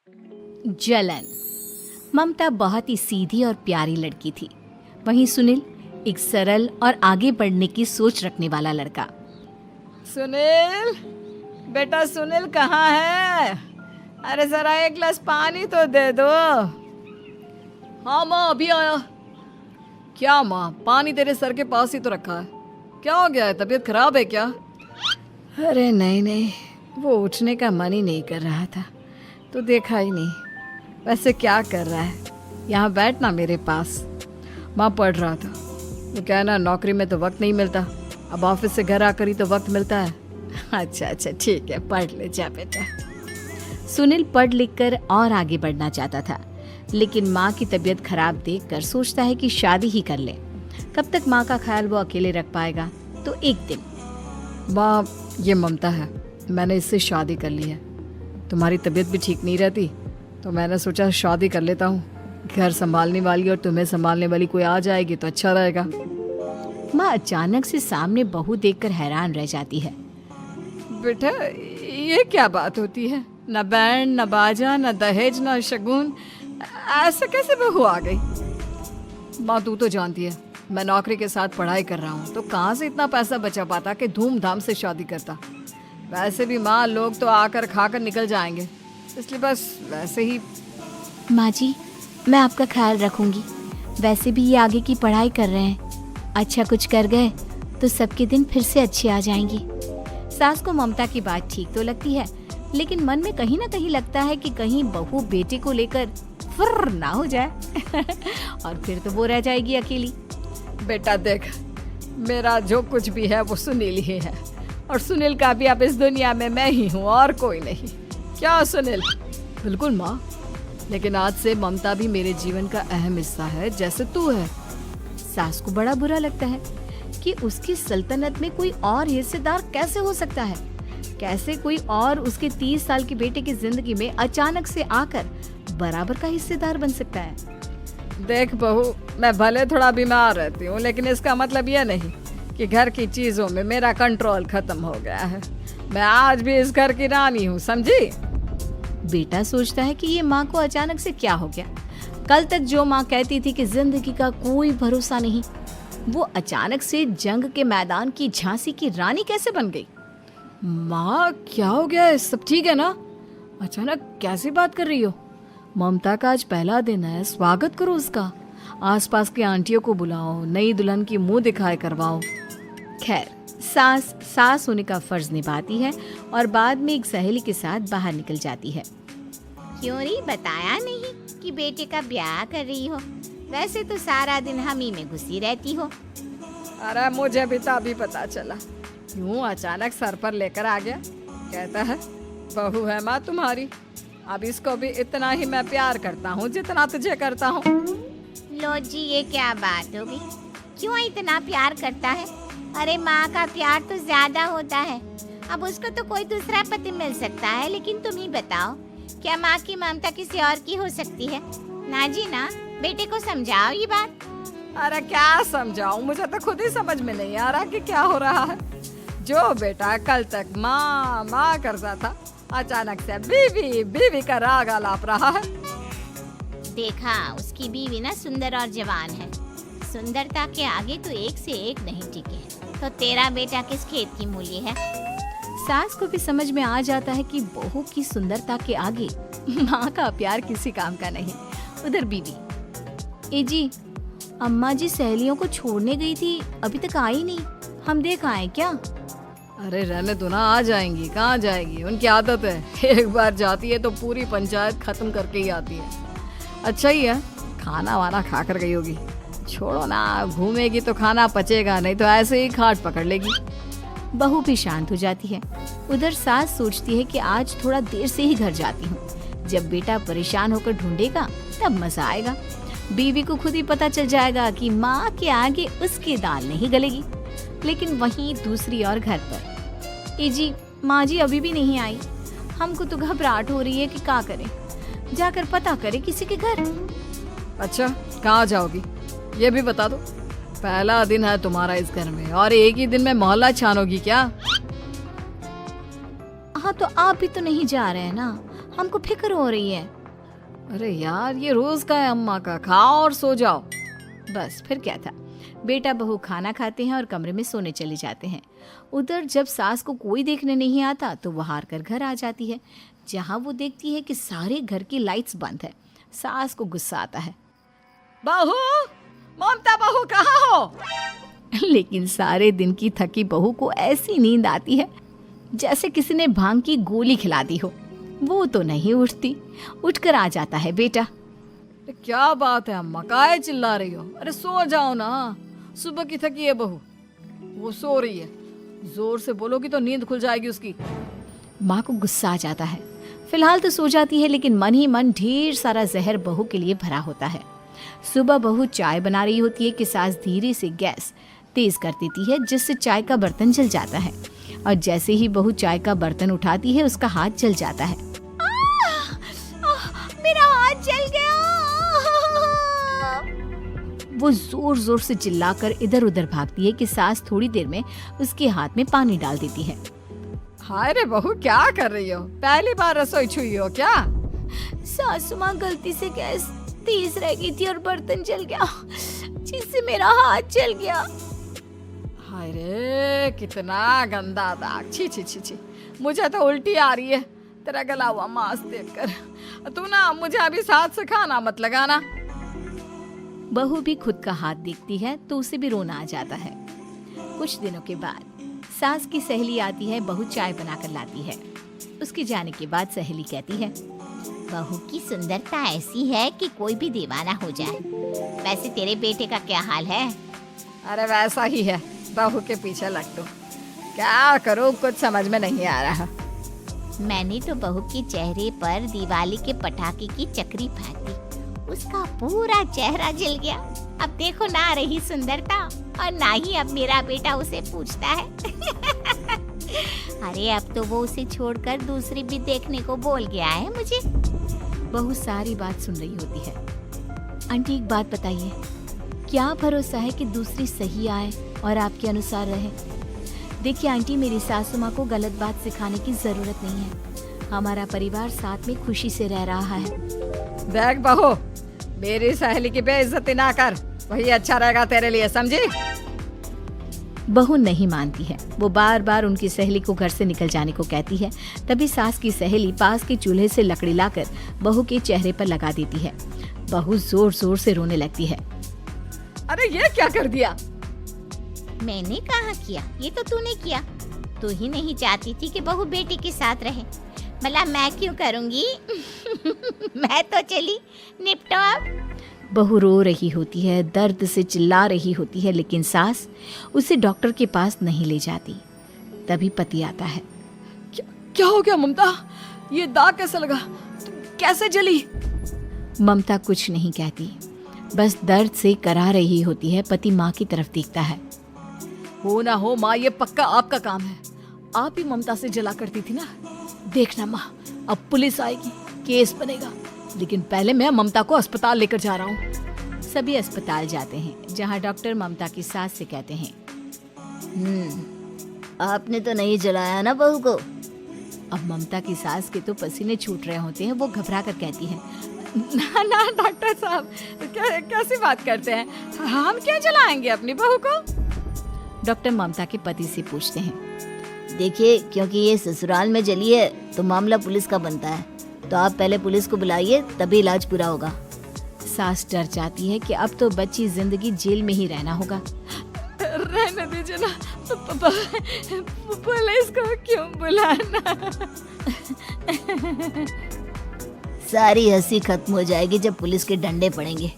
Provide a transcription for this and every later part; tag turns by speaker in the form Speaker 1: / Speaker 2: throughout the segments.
Speaker 1: जलन। ममता बहुत ही सीधी और प्यारी लड़की थी, वहीं सुनील एक सरल और आगे बढ़ने की सोच रखने वाला लड़का।
Speaker 2: सुनील, बेटा सुनील कहाँ है? अरे जरा एक गिलास पानी तो दे दो। हाँ माँ, अभी आया। क्या माँ, पानी तेरे सर के पास ही तो रखा है, क्या हो गया है? तबीयत खराब है क्या? अरे नहीं नहीं, वो उठने का मन ही नहीं कर रहा था तो देखा ही नहीं। वैसे क्या कर रहा है? यहाँ बैठ ना मेरे पास। माँ पढ़ रहा था। वो क्या है ना, नौकरी में तो वक्त नहीं मिलता, अब ऑफिस से घर आकर ही तो वक्त मिलता है। अच्छा अच्छा ठीक है, पढ़ ले जा बेटा।
Speaker 1: सुनील पढ़ लिख कर और आगे बढ़ना चाहता था, लेकिन माँ की तबीयत खराब देखकर सोचता है कि शादी ही कर ले। कब तक माँ का ख्याल वो अकेले रख पाएगा? तो एक दिन,
Speaker 2: माँ ये ममता है, मैंने इससे शादी कर ली है। तुम्हारी तबीयत भी ठीक नहीं रहती तो मैंने सोचा शादी कर लेता हूँ। घर संभालने वाली और तुम्हें संभालने वाली कोई आ जाएगी तो अच्छा रहेगा।
Speaker 1: माँ अचानक से सामने बहू देखकर हैरान रह जाती है।
Speaker 2: बेटा ये क्या बात होती है? न बैंड, न बाजा, न दहेज, न शगुन, ऐसे कैसे बहू आ गई? माँ तू तो जानती है मैं नौकरी के साथ पढ़ाई कर रहा हूँ, तो कहाँ से इतना पैसा बचा पाता कि धूमधाम से शादी करता। वैसे भी माँ, लोग तो आकर खाकर निकल जाएंगे, इसलिए बस वैसे ही।
Speaker 1: माँ जी, मैं आपका ख्याल रखूंगी। वैसे भी ये आगे की पढ़ाई कर रहे हैं, अच्छा कुछ कर गए तो सबके दिन फिर से अच्छे आ जाएंगी। सास को ममता की बात ठीक तो लगती है, लेकिन मन में कहीं ना कहीं लगता है कि कहीं बहू बेटे को लेकर फुर्र ना हो जाए और फिर तो वो रह जाएगी अकेली।
Speaker 2: बेटा देख, मेरा जो कुछ भी है वो सुनील ही है, और सुनील का भी अब इस दुनिया में मैं ही हूँ और कोई नहीं। क्या सुनील? बिल्कुल माँ, लेकिन आज से ममता भी मेरे जीवन का अहम हिस्सा है, जैसे तू है।
Speaker 1: सास को बड़ा बुरा लगता है कि उसकी सल्तनत में कोई और हिस्सेदार कैसे हो सकता है। कैसे कोई और उसके 30 साल के बेटे की जिंदगी में अचानक से आकर बराबर का हिस्सेदार बन सकता है।
Speaker 2: देख बहू, मैं भले थोड़ा बीमार रहती हूँ, लेकिन इसका मतलब यह नहीं कि घर की चीजों में मेरा कंट्रोल खत्म हो गया है। मैं आज भी इस घर की रानी हूँ, समझी?
Speaker 1: बेटा सोचता है कि ये माँ को अचानक से क्या हो गया। कल तक जो माँ कहती थी कि जिंदगी का कोई भरोसा नहीं, वो अचानक से जंग के मैदान की झांसी की रानी कैसे बन गई?
Speaker 2: माँ क्या हो गया है? सब ठीक है ना? अचानक कैसी बात कर रही हो? ममता का आज पहला दिन है, स्वागत करो उसका। आसपास की आंटियों को बुलाओ, नई दुल्हन की मुंह दिखाए करवाओ।
Speaker 1: खैर, सास होने का फर्ज निभाती है और बाद में एक सहेली के साथ बाहर निकल जाती है।
Speaker 3: क्यों नहीं बताया नहीं कि बेटे का ब्याह कर रही हो? वैसे तो सारा दिन हम ही में घुसी रहती हो।
Speaker 2: अरे मुझे भी तो अभी पता चला, यूं अचानक सर पर लेकर आ गया। कहता है बहू है माँ तुम्हारी, अब इसको भी इतना ही मैं प्यार करता हूँ जितना तुझे करता हूँ।
Speaker 3: लो जी, ये क्या बात हो गई? क्यों इतना प्यार करता है? अरे माँ का प्यार तो ज्यादा होता है। अब उसको तो कोई दूसरा पति मिल सकता है, लेकिन तुम ही बताओ, क्या माँ की ममता किसी और की हो सकती है? ना जी ना, बेटे को समझाओ ये बात।
Speaker 2: अरे क्या समझाऊं, मुझे तो खुद ही समझ में नहीं आ रहा कि क्या हो रहा है। जो बेटा कल तक माँ माँ करता था, अचानक से बीवी बीवी का राग आलाप रहा है।
Speaker 3: देखा, उसकी बीवी ना सुंदर और जवान है। सुंदरता के आगे तो एक से एक नहीं टिके हैं। तो तेरा बेटा किस खेत की मूली है?
Speaker 1: सास को भी समझ में आ जाता है कि बहू की सुंदरता के आगे माँ का प्यार किसी काम का नहीं। उधर बीवी, ए जी, अम्मा जी सहेलियों को छोड़ने गई थी, अभी तक आई नहीं, हम देख आए क्या?
Speaker 2: अरे रहने दो ना, आ जाएंगी। कहाँ जाएगी, उनकी आदत है, एक बार जाती है तो पूरी पंचायत खत्म करके ही आती है। अच्छा ही है, खाना वाना खा कर गई होगी। छोड़ो ना, घूमेगी तो खाना पचेगा, नहीं तो ऐसे ही खाट पकड़ लेगी।
Speaker 1: बहू भी शांत हो जाती है। उधर सास सोचती है कि आज थोड़ा देर से ही घर जाती हूँ, जब बेटा परेशान होकर ढूंढेगा तब मजा आएगा। बीवी को खुद ही पता चल जाएगा कि माँ के आगे उसकी दाल नहीं गलेगी। लेकिन वहीं दूसरी ओर घर पर, ए जी, माँ जी अभी भी नहीं आई, हमको तो घबराहट हो रही है कि क्या करें, जाकर पता करें किसी के घर।
Speaker 2: अच्छा, कहाँ जाओगी ये भी बता दो। पहला दिन है तुम्हारा इस घर में और एक ही दिन में मोहल्ला छानोगी क्या?
Speaker 1: हाँ तो आप भी तो नहीं जा रहे हैं ना, हमको फिक्र हो रही है।
Speaker 2: अरे यार, ये रोज का है अम्मा का, खाओ और सो जाओ।
Speaker 1: बस फिर क्या था। बेटा बहू खाना खाते हैं और कमरे में सोने चले जाते हैं। उधर जब सास को कोई देखने नहीं आता तो वो हार कर घर आ जाती है, जहाँ वो देखती है कि सारे घर की लाइट्स बंद है। सास को गुस्सा आता है,
Speaker 2: बहू, ममता बहू कहाँ हो?
Speaker 1: लेकिन सारे दिन की थकी बहू को ऐसी नींद आती है जैसे किसी ने भांग की गोली खिला दी हो। वो तो नहीं उठती। उठकर आ जाता है बेटा।
Speaker 2: क्या बात है अम्मा, काहे चिल्ला रही हो? अरे सो जाओ ना, सुबह की थकी है बहू, वो सो रही है। जोर से बोलोगी तो नींद खुल जाएगी उसकी।
Speaker 1: माँ को गुस्सा आ जाता है। फिलहाल तो सो जाती है, लेकिन मन ही मन ढेर सारा जहर बहू के लिए भरा होता है। सुबह बहू चाय बना रही होती है कि सास धीरे से गैस तेज कर देती है, जिससे चाय का बर्तन जल जाता है। और जैसे ही बहू चाय का बर्तन उठाती है उसका हाथ जल जाता है।
Speaker 3: मेरा हाथ जल गया।
Speaker 1: वो जोर जोर से चिल्लाकर इधर उधर भागती है कि सास थोड़ी देर में उसके हाथ में पानी डाल देती है।
Speaker 2: हाय रे बहू, क्या कर रही हो? पहली बार रसोई छुई हो क्या?
Speaker 1: सासू माँ गलती से गैस तेज रह गई थी और बर्तन जल गया, जिससे मेरा हाथ जल गया।
Speaker 2: हाय रे, कितना गंदा दाग। छी छी छी छी, मुझे तो उल्टी आ रही है तेरा गला हुआ मांस देखकर। तू ना मुझे अभी साथ से खाना मत लगाना।
Speaker 1: बहू भी खुद का हाथ देखती है तो उसे भी रोना आ जाता है। कुछ दिनों के बाद सास की सहेली आती है, बहू चाय बनाकर लाती है। उसके जाने के बाद सहेली कहती है,
Speaker 3: बहू की सुंदरता ऐसी है कि कोई भी दीवाना हो जाए। वैसे तेरे बेटे का क्या हाल है?
Speaker 2: अरे वैसा ही है, बहू के पीछे लग तो क्या करूं, कुछ समझ में नहीं आ रहा।
Speaker 3: मैंने तो बहू के चेहरे पर दिवाली के पटाखे की चक्री फेंक दी, उसका पूरा चेहरा जल गया। अब देखो ना रही सुंदरता, और ना ही अब मेरा बेटा उसे पूछता है। अरे अब तो वो उसे छोड़कर दूसरी भी देखने को बोल गया है मुझे।
Speaker 1: बहू सारी बात सुन रही होती है। आंटी एक बात बताइए, क्या भरोसा है कि दूसरी सही आए और आपके अनुसार रहे? देखिए आंटी, मेरी सासू माँ को गलत बात सिखाने की जरूरत नहीं है। हमारा परिवार साथ में खुशी से रह रहा है।
Speaker 2: देख बहू, मेरी सहेली की बेइज्जती ना कर, वही अच्छा रहेगा तेरे लिए, समझी?
Speaker 1: बहू नहीं मानती है। वो बार बार उनकी सहेली को घर से निकल जाने को कहती है। तभी सास की सहेली पास के चूल्हे से लकड़ी लाकर बहू के चेहरे पर लगा देती है। बहू जोर जोर से रोने लगती है।
Speaker 2: अरे ये क्या कर दिया?
Speaker 3: मैंने कहा किया, ये तो तूने किया। तू ही नहीं चाहती थी कि बहू बेटी के साथ रहे, भला मैं क्यों करूंगी? मैं तो चली, निपटो अब।
Speaker 1: बहू रो रही होती है, दर्द से चिल्ला रही होती है, लेकिन सास उसे डॉक्टर के पास नहीं ले जाती। तभी पति आता है।
Speaker 2: क्या हो गया ममता? ये दाग कैसे लगा? कैसे जली?
Speaker 1: ममता कुछ नहीं कहती, बस दर्द से करा रही होती है। पति माँ की तरफ देखता है।
Speaker 2: हो ना हो माँ, ये पक्का आपका काम है। आप ही ममता से जला करती थी ना। देखना माँ, अब पुलिस आएगी, केस बनेगा, लेकिन पहले मैं ममता को अस्पताल लेकर जा रहा हूँ।
Speaker 1: सभी अस्पताल जाते हैं, जहाँ डॉक्टर ममता की सास से कहते हैं,
Speaker 3: आपने तो नहीं जलाया ना बहू को?
Speaker 1: अब ममता की सास के तो पसीने छूट रहे होते हैं। वो घबरा कर कहती है,
Speaker 2: ना ना डॉक्टर साहब, कैसी बात करते हैं? हम क्या जलाएंगे अपनी बहू को?
Speaker 1: डॉक्टर ममता के पति से पूछते हैं,
Speaker 3: देखिए, क्योंकि ये ससुराल में जली है तो मामला पुलिस का बनता है, तो आप पहले पुलिस को बुलाइए, तभी इलाज पूरा होगा।
Speaker 1: सास डर जाती है कि अब तो बच्ची जिंदगी जेल में ही रहना होगा।
Speaker 2: रहने दीजिए ना, पुलिस को क्यों बुलाना?
Speaker 3: सारी हंसी खत्म हो जाएगी जब पुलिस के डंडे पड़ेंगे।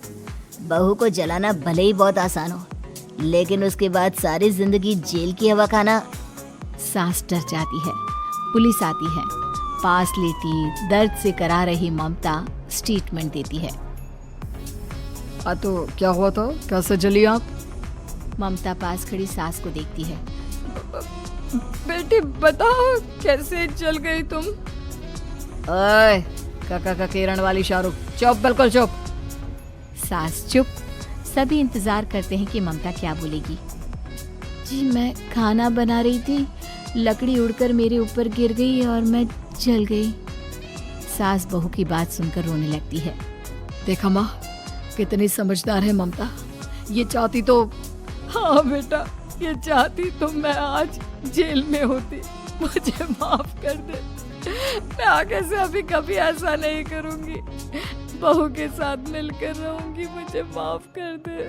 Speaker 3: बहू को जलाना भले ही बहुत आसान हो, लेकिन उसके बाद सारी जिंदगी जेल की हवा खाना।
Speaker 1: सास डर जाती है। पुलिस आती है, पास लेती दर्द से करा रही ममता स्टेटमेंट देती है।
Speaker 2: तो क्या हुआ था? कैसे जली आप?
Speaker 1: ममता पास खड़ी सास को देखती है।
Speaker 2: बेटी बताओ, कैसे जल गई तुम? ओए, काका का किरण वाली शाहरुख, चुप, बिल्कुल चुप।
Speaker 1: सास चुप। सभी इंतजार करते हैं कि ममता क्या बोलेगी। जी मैं खाना बना रही थी, लकड़ी उड़कर मेरे ऊपर गिर गई और मैं जल गई। सास बहू की बात सुनकर रोने लगती है।
Speaker 2: देखा माँ, कितनी समझदार है ममता। ये चाहती तो, हाँ बेटा, ये चाहती तो मैं आज जेल में होती। मुझे माफ कर दे, मैं आगे से अभी कभी ऐसा नहीं करूंगी। बहू के साथ मिलकर रहूंगी, मुझे माफ कर दे।